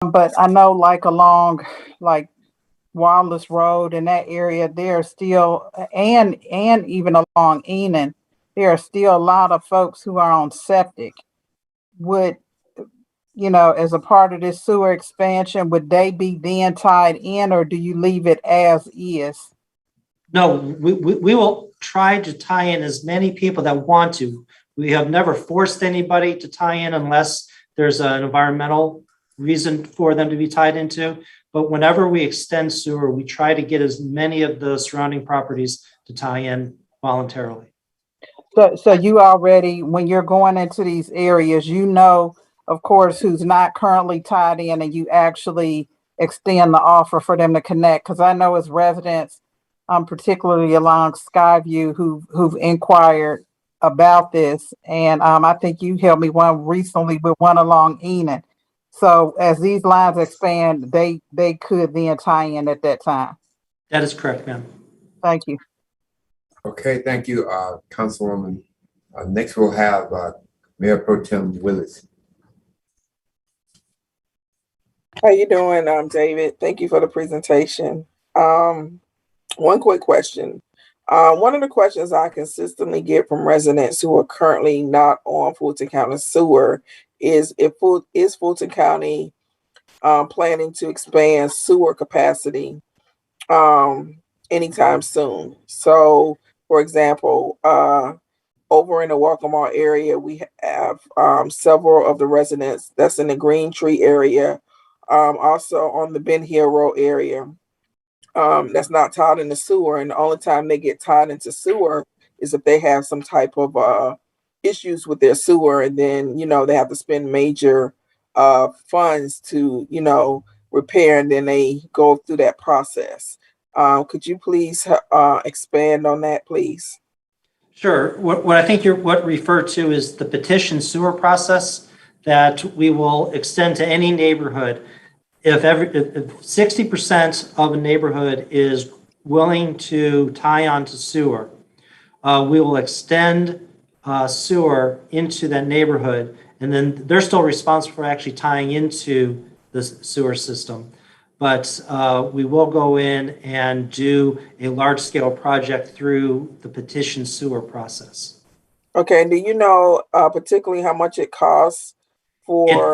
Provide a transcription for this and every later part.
But I know like along like Wallace Road in that area, there are still, and even along Enon, there are still a lot of folks who are on septic. Would, as a part of this sewer expansion, would they be then tied in, or do you leave it as is? No, we will try to tie in as many people that want to. We have never forced anybody to tie in unless there's an environmental reason for them to be tied into. But whenever we extend sewer, we try to get as many of the surrounding properties to tie in voluntarily. So you already, when you're going into these areas, of course, who's not currently tied in, and you actually extend the offer for them to connect. Because I know as residents, particularly along Skyview, who've inquired about this, and I think you helped me one recently with one along Enon. So as these lines expand, they could then tie in at that time. That is correct, ma'am. Thank you. Okay, thank you, Councilwoman. Next, we'll have Mayor Pro Tem Willis. How you doing, David? Thank you for the presentation. One quick question. One of the questions I consistently get from residents who are currently not on Fulton County Sewer is Fulton County planning to expand sewer capacity anytime soon. So, for example, over in the Walkmore area, we have several of the residents that's in the Green Tree area, also on the Ben Hill Road area, that's not tied into sewer. And the only time they get tied into sewer is if they have some type of issues with their sewer, and then they have to spend major funds to repair, and then they go through that process. Could you please expand on that, please? Sure. What I think what referred to is the petition sewer process that we will extend to any neighborhood. If 60% of a neighborhood is willing to tie on to sewer, we will extend sewer into that neighborhood, and then they're still responsible for actually tying into the sewer system. But we will go in and do a large-scale project through the petition sewer process. Okay, and do you know particularly how much it costs for?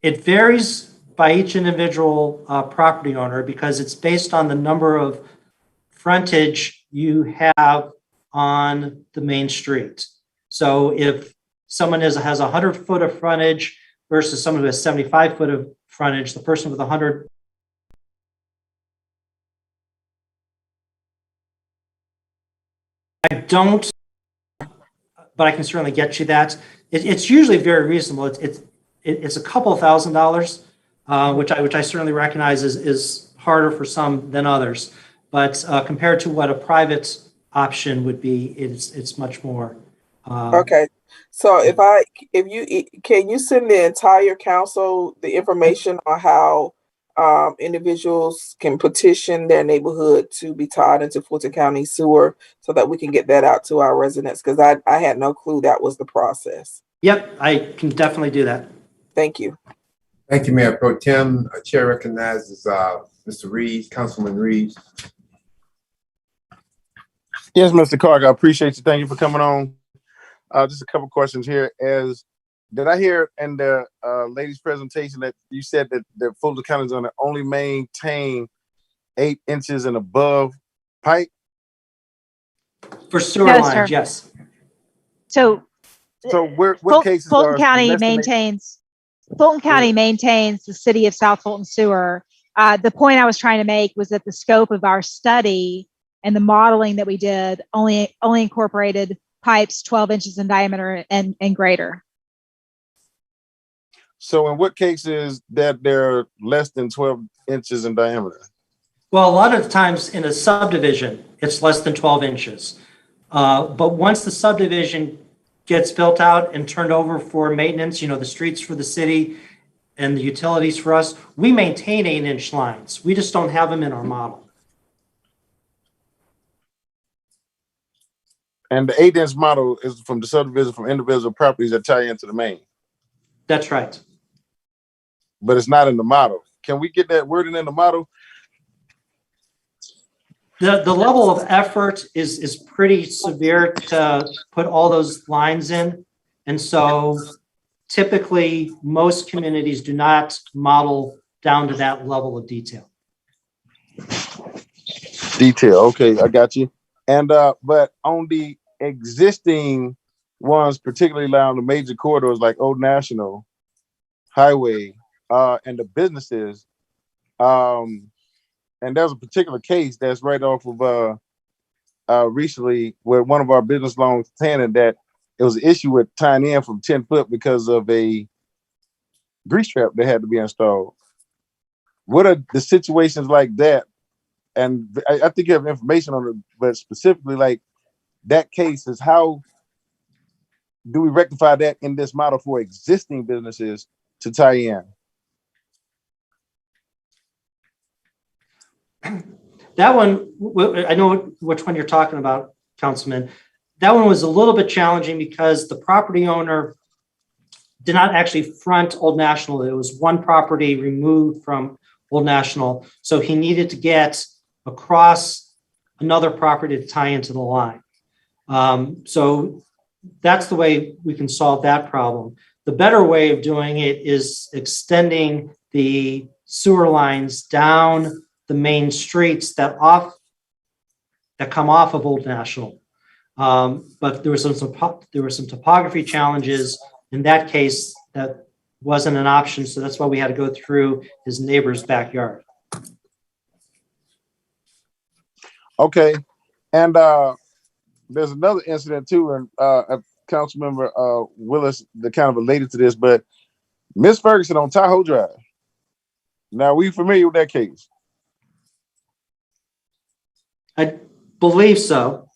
It varies by each individual property owner, because it's based on the number of frontage you have on the main street. So if someone has 100 foot of frontage versus someone who has 75 foot of frontage, the person with 100 I don't, but I can certainly get you that. It's usually very reasonable. It's a couple of $1,000s, which I certainly recognize is harder for some than others. But compared to what a private option would be, it's much more. Okay, so can you send the entire council the information on how individuals can petition their neighborhood to be tied into Fulton County Sewer, so that we can get that out to our residents? Because I had no clue that was the process. Yep, I can definitely do that. Thank you. Thank you, Mayor Pro Tem. Chair recognizes Mr. Reeves, Councilman Reeves. Yes, Mr. Clark, I appreciate you. Thank you for coming on. Just a couple questions here. Did I hear in the lady's presentation that you said that Fulton County is going to only maintain 8 inches and above pipe? For sewer lines, sir. Yes. So what cases Fulton are County less than maintains the city of South Fulton Sewer. The point I was trying to make was that the scope of our study and the modeling that we did only incorporated pipes 12 inches in diameter and greater. So in what cases that they're less than 12 inches in diameter? Well, a lot of times in a subdivision, it's less than 12 inches. But once the subdivision gets built out and turned over for maintenance, the streets for the city and the utilities for us, we maintain 8-inch lines. We just don't have them in our model. And the 8-inch model is from the subdivision from individual properties that tie into the main. That's right. but it's not in the model. Can we get that wording in the model? The level of effort is pretty severe to put all those lines in. And so typically most communities do not model down to that level of detail. Okay, I got you. And but on the existing ones, particularly on the major corridors like Old National Highway, and the businesses, and there's a particular case that's right off of recently where one of our business loans tenant that it was an issue with tying in from 10 foot because of a grease trap that had to be installed. What are the situations like that? And I think you have information on it, but specifically like that case is how do we rectify that in this model for existing businesses to tie in? That one, I know which one you're talking about, Councilman. That one was a little bit challenging because the property owner did not actually front Old National. It was one property removed from Old National. So he needed to get across another property to tie into the line. So that's the way we can solve that problem. The better way of doing it is extending the sewer lines down the main streets that come off of Old National. But there were some topography challenges in that case that wasn't an option. So that's why we had to go through his neighbor's backyard. Okay. And there's another incident too, and Councilmember Willis, that kind of related to this, but Miss Ferguson on Tahoe Drive. Now, we familiar with that case? I believe so.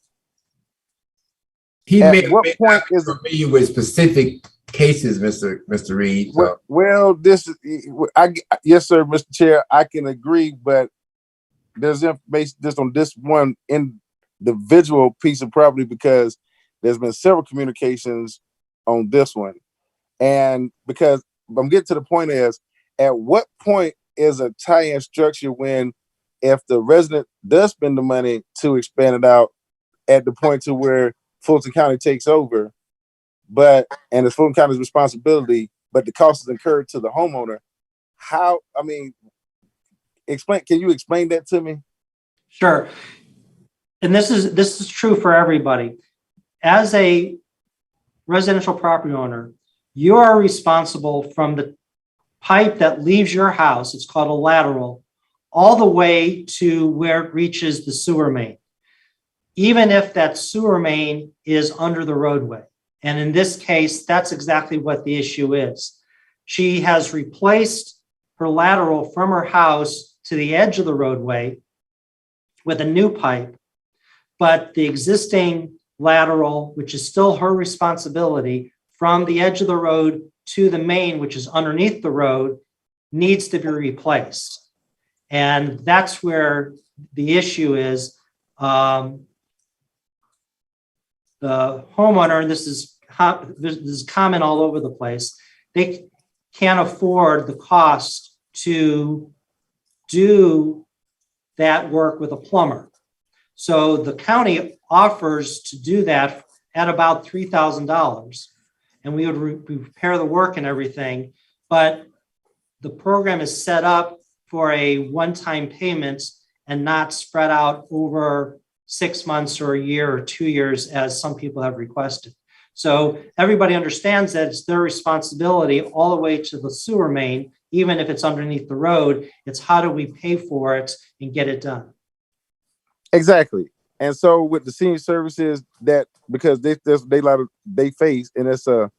He At may what may point not be is it? familiar with specific cases, Mr. Reed. So Well, this is, yes, sir, Mr. Chair, I can agree, but there's information just on this one individual piece of property because there's been several communications on this one. And because I'm getting to the point is, at what point is a tie-in structure when if the resident does spend the money to expand it out at the point to where Fulton County takes over, and it's Fulton County's responsibility, but the cost is incurred to the homeowner. How, I mean, can you explain that to me? Sure. And this is true for everybody. As a residential property owner, you are responsible from the pipe that leaves your house, it's called a lateral, all the way to where it reaches the sewer main, even if that sewer main is under the roadway. And in this case, that's exactly what the issue is. She has replaced her lateral from her house to the edge of the roadway with a new pipe, but the existing lateral, which is still her responsibility, from the edge of the road to the main, which is underneath the road, needs to be replaced. And that's where the issue is. The homeowner, and this is common all over the place, they can't afford the cost to do that work with a plumber. So the county offers to do that at about $3,000, and we would repair the work and everything, but the program is set up for a one-time payment and not spread out over 6 months or a year or 2 years, as some people have requested. So everybody understands that it's their responsibility all the way to the sewer main, even if it's underneath the road. It's how do we pay for it and get it done? Exactly. And so with the senior services, that because they face, and it's a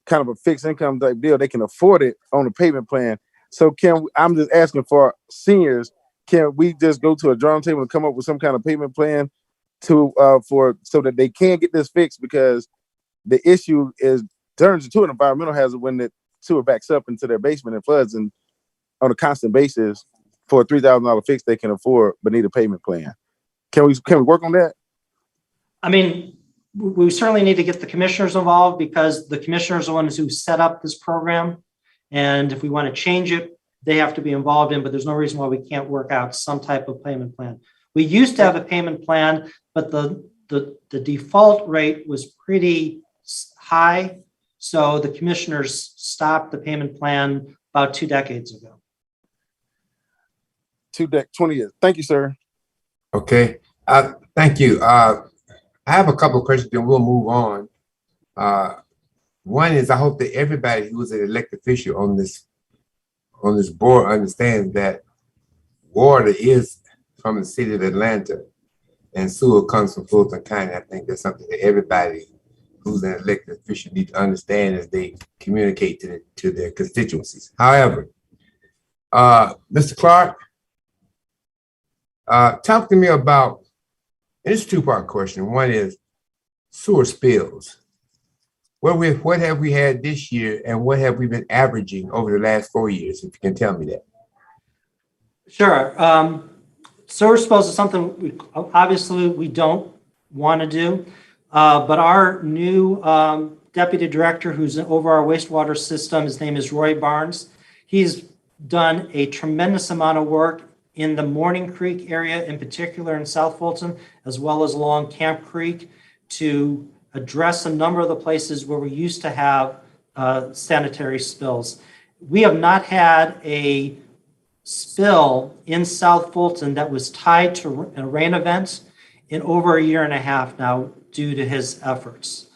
kind of a fixed income type deal, they can afford it on a payment plan. So I'm just asking for seniors, can we just go to a drawing table and come up with some kind of payment plan so that they can get this fixed? Because the issue turns into an environmental hazard when the sewer backs up into their basement and floods, and on a constant basis for a $3,000 fix they can afford but need a payment plan. Can we work on that? I mean, we certainly need to get the commissioners involved because the commissioners are the ones who set up this program. And if we want to change it, they have to be involved in, but there's no reason why we can't work out some type of payment plan. We used to have a payment plan, but the default rate was pretty high. So the commissioners stopped the payment plan about 2 decades ago. 20 years. Thank you, sir. Okay, thank you. I have a couple of questions, then we'll move on. One is, I hope that everybody who is an elected official on this board understands that water is from the city of Atlanta and sewer comes from Fulton County. I think that's something that everybody who's an elected official needs to understand as they communicate to their constituencies. However, Mr. Clark, talk to me about, and it's a two-part question. One is sewer spills. What have we had this year, and what have we been averaging over the last 4 years, if you can tell me that? Sure. Sewer spills is something obviously we don't want to do, but our new deputy director who's over our wastewater system, his name is Roy Barnes. He's done a tremendous amount of work in the Morning Creek area, in particular in South Fulton, as well as along Camp Creek, to address a number of the places where we used to have sanitary spills. We have not had a spill in South Fulton that was tied to a rain event in over 1.5 years now, due to his efforts.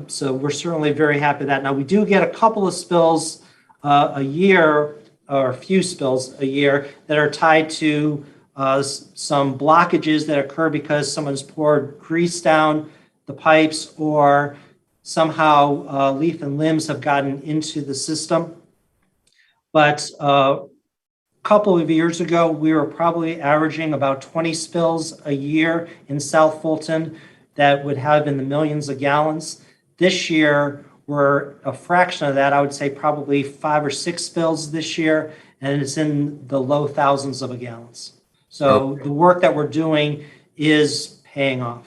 So we're certainly very happy with that. Now, we do get a couple of spills a year, or a few spills a year, that are tied to some blockages that occur because someone's poured grease down the pipes, or somehow leaf and limbs have gotten into the system. But a couple of years ago, we were probably averaging about 20 spills a year in South Fulton that would have in the millions of gallons. This year, we're a fraction of that. I would say probably 5 or 6 spills this year, and it's in the low thousands of gallons. So the work that we're doing is paying off.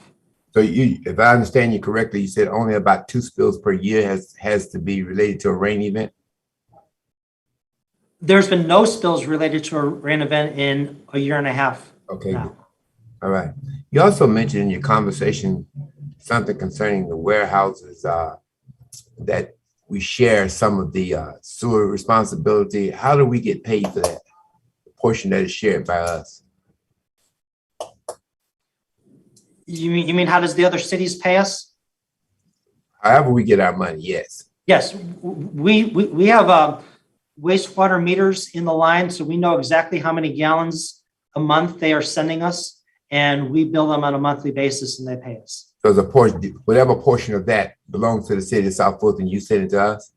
So if I understand you correctly, you said only about 2 spills per year has to be related to a rain event? There's been no spills related to a rain event in 1.5 years. Okay, now. All right. You also mentioned in your conversation something concerning the warehouses, that we share some of the sewer responsibility. How do we get paid for that? The portion that is shared by us. You mean how does the other cities pay us? However we get our money, yes. Yes, we have wastewater meters in the line, so we know exactly how many gallons a month they are sending us, and we bill them on a monthly basis, and they pay us. So the portion, whatever portion of that belongs to the city of South Fulton, you send it to us?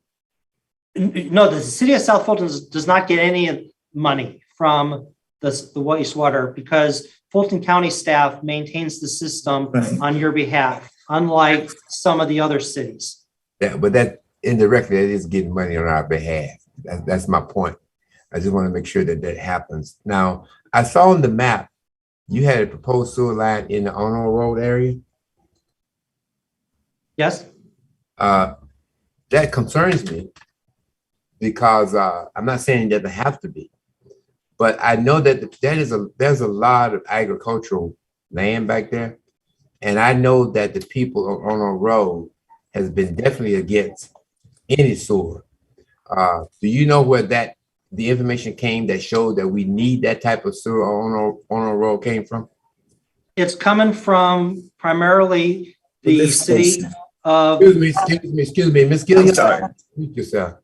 No, the city of South Fulton does not get any money from the wastewater, because Fulton County staff maintains the system on your behalf, unlike some of the other cities. Yeah, but that indirectly, it is getting money on our behalf. That's my point. I just want to make sure that that happens. Now, I saw on the map, you had a proposed sewer line in the Ono Road area. Yes? That concerns me because I'm not saying it doesn't have to be, but I know that there's a lot of agricultural land back there. And I know that the people on Ono Road has been definitely against any sewer. Do you know where the information came that showed that we need that type of sewer on Ono Road came from? It's coming from primarily the city of... Excuse me, Ms. Gillian. Mute yourself.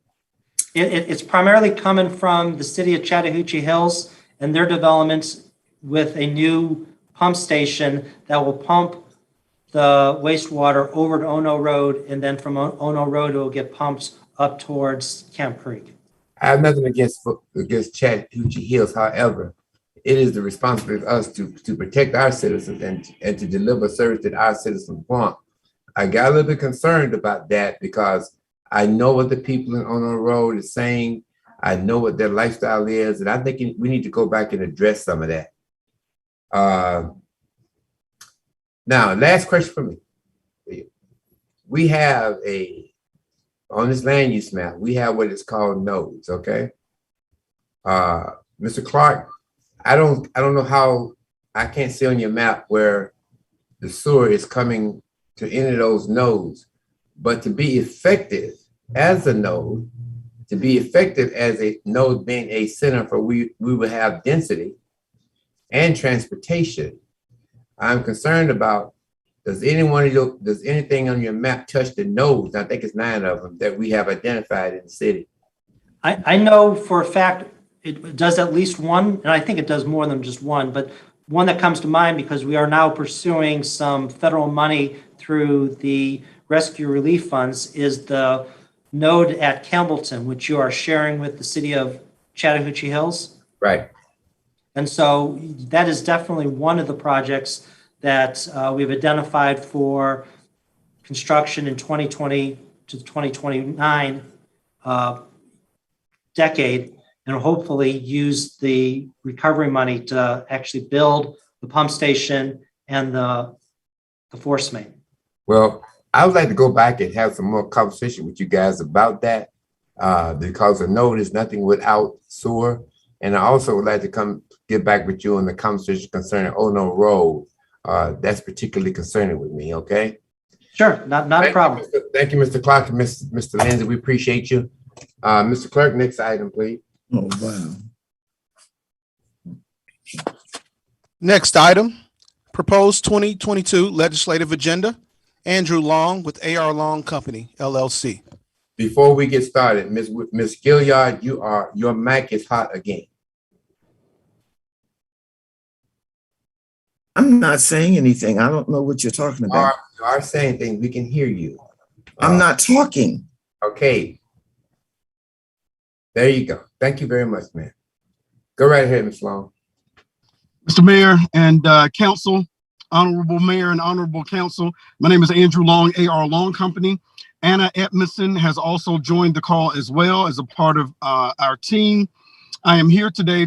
It's primarily coming from the city of Chattahoochee Hills and their developments with a new pump station that will pump the wastewater over to Ono Road, and then from Ono Road, it will get pumped up towards Camp Creek. I have nothing against Chattahoochee Hills. However, it is the responsibility of us to protect our citizens and to deliver service that our citizens want. I got a little bit concerned about that because I know what the people on the road is saying. I know what their lifestyle is, and I think we need to go back and address some of that. Now, last question for me. We have a on this land use map, we have what is called nodes, okay? Mr. Clark, I don't know how, I can't see on your map where the sewer is coming to any of those nodes, but to be effective as a node, to be effective as a node being a center for we will have density and transportation, I'm concerned about, does anything on your map touch the nodes? I think it's 9 of them that we have identified in the city. I know for a fact it does at least one, and I think it does more than just one, but one that comes to mind because we are now pursuing some federal money through the rescue relief funds is the node at Campbellton, which you are sharing with the city of Chattahoochee Hills. Right. And so that is definitely one of the projects that we've identified for construction in 2020 to 2029 decade, and hopefully use the recovery money to actually build the pump station and the force main. Well, I would like to go back and have some more conversation with you guys about that because a node is nothing without sewer. And I also would like to get back with you on the conversation concerning Ono Road. That's particularly concerning with me, okay? Sure, not a problem. Thank you, Mr. Clark and Mr. Lindsay. We appreciate you. Mr. Clerk, next item, please. Oh, wow. Next item, proposed 2022 legislative agenda. Andrew Long with AR Long Company, LLC. Before we get started, Ms. Gilliard, your mic is hot again. I'm not saying anything. I don't know what you're talking about. You are saying things. We can hear you. I'm not talking. Okay. There you go. Thank you very much, man. Go right ahead, Ms. Long. Mr. Mayor and Council, Honorable Mayor and Honorable Council, my name is Andrew Long, AR Long Company. Anna Edmondson has also joined the call as well as a part of our team. I am here today